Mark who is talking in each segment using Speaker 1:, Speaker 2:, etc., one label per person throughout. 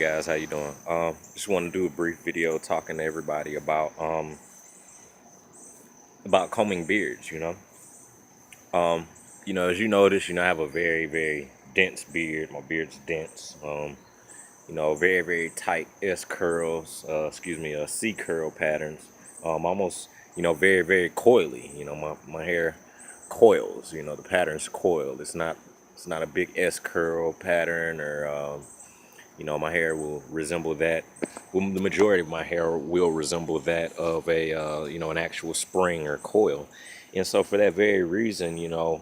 Speaker 1: Guys, how you doing? Just want to do a brief video talking to everybody about combing beards. Um, as you notice, I have a very dense beard. My beard's dense. Very tight S curls. C curl patterns. Almost very coily. My hair coils. The pattern's coiled. It's not a big S curl pattern or my hair will resemble that. Well, the majority of my hair will resemble that of an actual spring or coil. And so for that very reason, the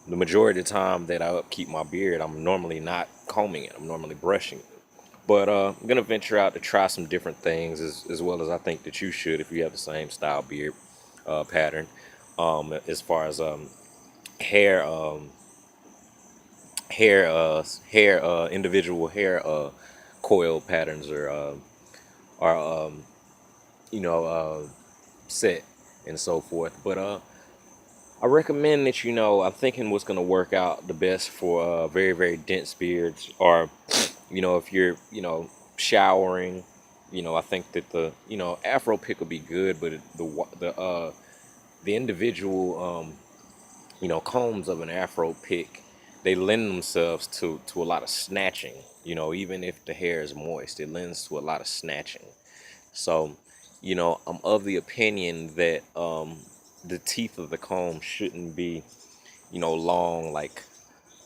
Speaker 1: majority of the time that I upkeep my beard, I'm normally not combing it. I'm normally brushing it. But I'm gonna venture out to try some different things as well as I think that you should if you have the same style beard pattern. As far as hair individual hair coil patterns are you know uh, set and so forth. But I recommend that I'm thinking what's going to work out the best for very dense beards, or if you're showering. I think that the Afro pick will be good, but the individual combs of an Afro pick, they lend themselves to a lot of snatching. Even if the hair is moist, it lends to a lot of snatching. So, I'm of the opinion that the teeth of the comb shouldn't be, long, like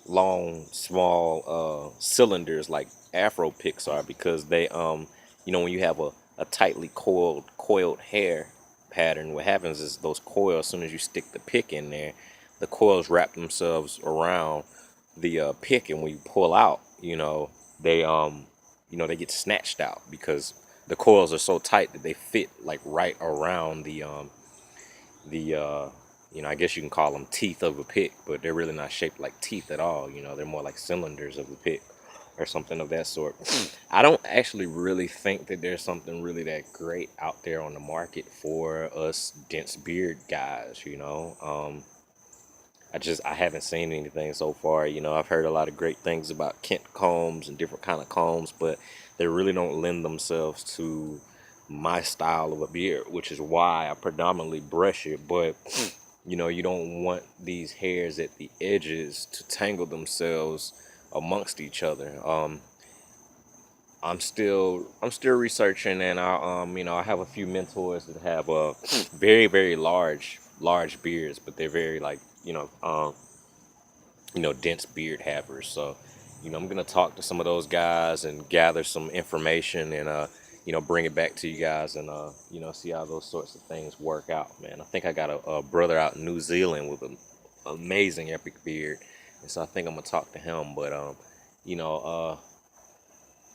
Speaker 1: long, small cylinders like Afro picks are, because when you have a tightly coiled hair pattern, what happens is those coils, as soon as you stick the pick in there, the coils wrap themselves around the pick, and when you pull out, they get snatched out because the coils are so tight that they fit like right around the I guess you can call them teeth of a pick, but they're really not shaped like teeth at all. They're more like cylinders of a pick or something of that sort. I don't actually really think that there's something really that great out there on the market for us dense beard guys. I haven't seen anything so far. I've heard a lot of great things about Kent combs and different kind of combs, but they really don't lend themselves to my style of a beard, which is why I predominantly brush it. But you don't want these hairs at the edges to tangle themselves amongst each other. I'm still researching, and I have a few mentors that have very large beards, but they're very like dense beard havers. So, I'm gonna talk to some of those guys and gather some information and bring it back to you guys and see how those sorts of things work out, man. I think I got a brother out in New Zealand with an amazing epic beard, and so I think I'm gonna talk to him. But you know, uh,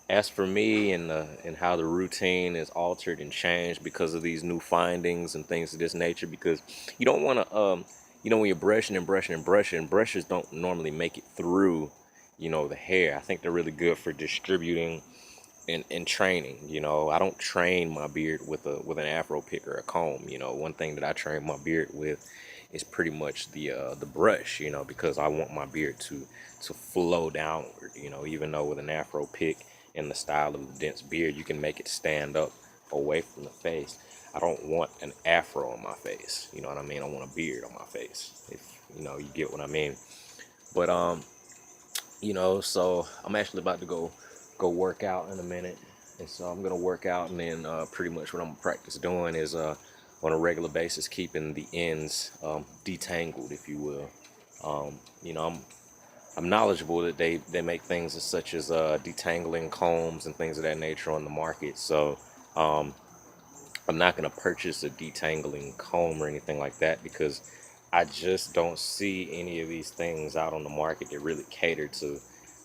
Speaker 1: as for me and how the routine is altered and changed because of these new findings and things of this nature, because you don't want to when you're brushing and brushing and brushing, brushes don't normally make it through the hair. I think they're really good for distributing and training. I don't train my beard with an afro pick or a comb. One thing that I train my beard with is pretty much the brush, because I want my beard to flow downward. Even though with an afro pick and the style of the dense beard, you can make it stand up away from the face. I don't want an afro on my face. You know what I mean? I want a beard on my face. If you get what I mean. But so I'm actually about to go work out in a minute, and so I'm gonna work out, and then pretty much what I'm gonna practice doing is on a regular basis keeping the ends detangled, if you will. Um, you know, I'm I'm knowledgeable that they make things as such as detangling combs and things of that nature on the market. So um, I'm not going to purchase a detangling comb or anything like that, because I just don't see any of these things out on the market that really cater to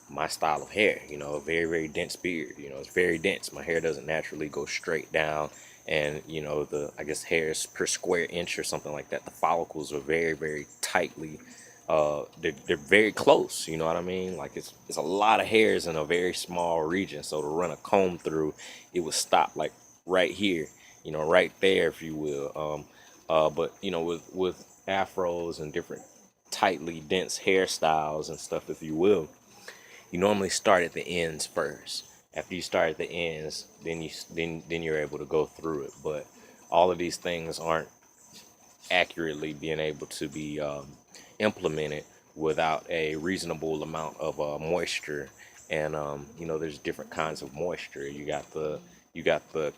Speaker 1: my style of hair. A very dense beard. It's very dense. My hair doesn't naturally go straight down, and the, I guess, hairs per square inch or something like that, the follicles are very tightly. They're very close. You know what I mean? Like it's a lot of hairs in a very small region. So to run a comb through, it would stop like right here, right there, if you will. But with afros and different tightly dense hairstyles and stuff, if you will, you normally start at the ends first, After you start at the ends, then you're able to go through it. But all of these things aren't accurately being able to be implemented without a reasonable amount of moisture. And there's different kinds of moisture. You got the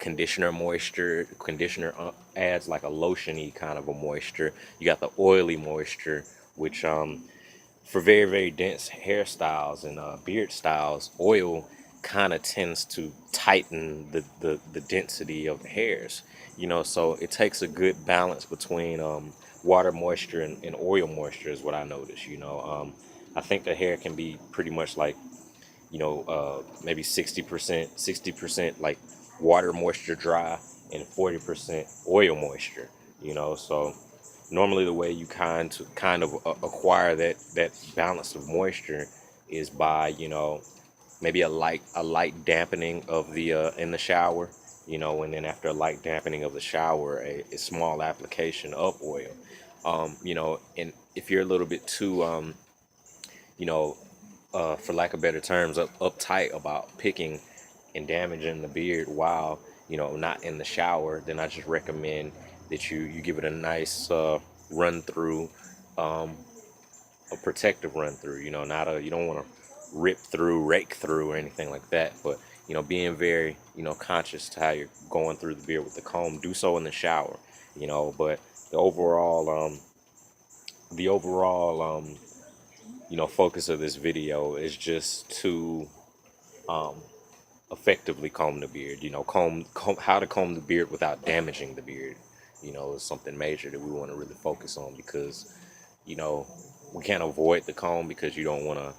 Speaker 1: conditioner moisture. Conditioner adds like a lotiony kind of a moisture. You got the oily moisture, which for very, very dense hairstyles and beard styles, oil kind of tends to tighten the density of the hairs. So it takes a good balance between water moisture and oil moisture is what I noticed. I think the hair can be pretty much like, maybe 60% like water moisture dry and 40% oil moisture, so normally the way you kind of acquire that balance of moisture is by maybe a light dampening of the in the shower, and then after a light dampening of the shower, a small application of oil. And if you're a little bit too you know for lack of better terms, uptight about picking and damaging the beard while not in the shower, then I just recommend that you give it a nice run through, um, a protective run through. Not a, you don't want to rip through, rake through, or anything like that. But being very conscious to how you're going through the beard with the comb. Do so in the shower. But the overall focus of this video is just to um, effectively comb the beard. Comb how to comb the beard without damaging the beard. Is something major that we want to really focus on, because you know we can't avoid the comb, because you don't want to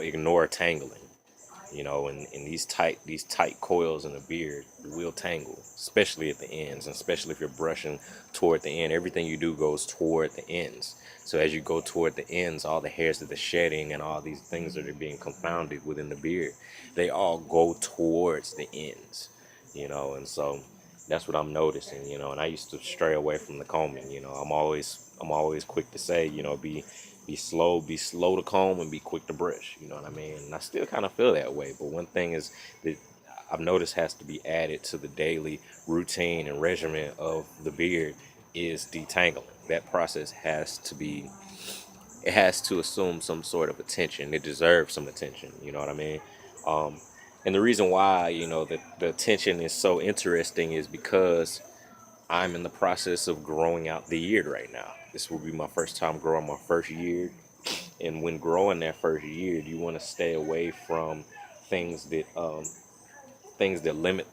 Speaker 1: ignore tangling. And these tight coils in the beard will tangle, especially at the ends, and especially if you're brushing toward the end. Everything you do goes toward the ends. So as you go toward the ends, all the hairs that are shedding and all these things that are being confounded within the beard, they all go towards the ends. And so that's what I'm noticing. And I used to stray away from the combing. I'm always quick to say, be slow to comb and be quick to brush. You know what I mean? And I still kind of feel that way. But one thing is that I've noticed has to be added to the daily routine and regimen of the beard is detangling. That process it has to assume some sort of attention. It deserves some attention. You know what I mean? Um, and the reason why, that the attention is so interesting is because I'm in the process of growing out the ear right now. This will be my first time growing my first ear. And when growing that first ear, you want to stay away from things that limit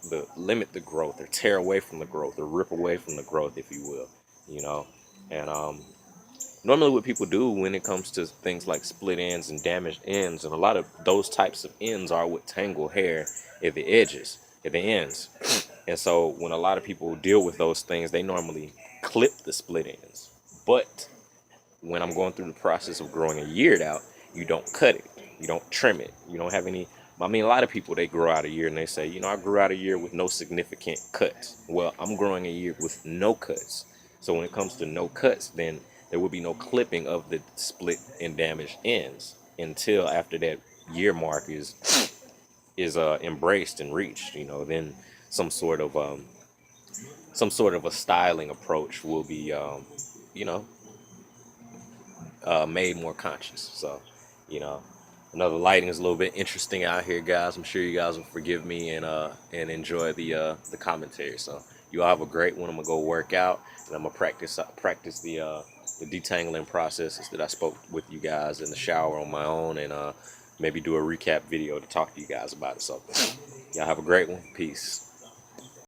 Speaker 1: the growth, or tear away from the growth, or rip away from the growth, if you will. You know, and normally what people do when it comes to things like split ends and damaged ends, and a lot of those types of ends are with tangled hair at the edges, at the ends. And so when a lot of people deal with those things, they normally clip the split ends. But when I'm going through the process of growing a ear out, you don't cut it, you don't trim it, you don't have any. I mean, a lot of people, they grow out a ear and they say, I grew out a ear with no significant cuts. Well, I'm growing a ear with no cuts. So when it comes to no cuts, then there will be no clipping of the split and damaged ends until after that year mark is embraced and reached. Then some sort of a styling approach will be you know made more conscious. So, you know, another lighting is a little bit interesting out here, guys. I'm sure you guys will forgive me and enjoy the commentary. So you all have a great one. I'm gonna go work out, and I'm gonna practice the detangling processes that I spoke with you guys in the shower on my own, and maybe do a recap video to talk to you guys about it. So y'all have a great one. Peace.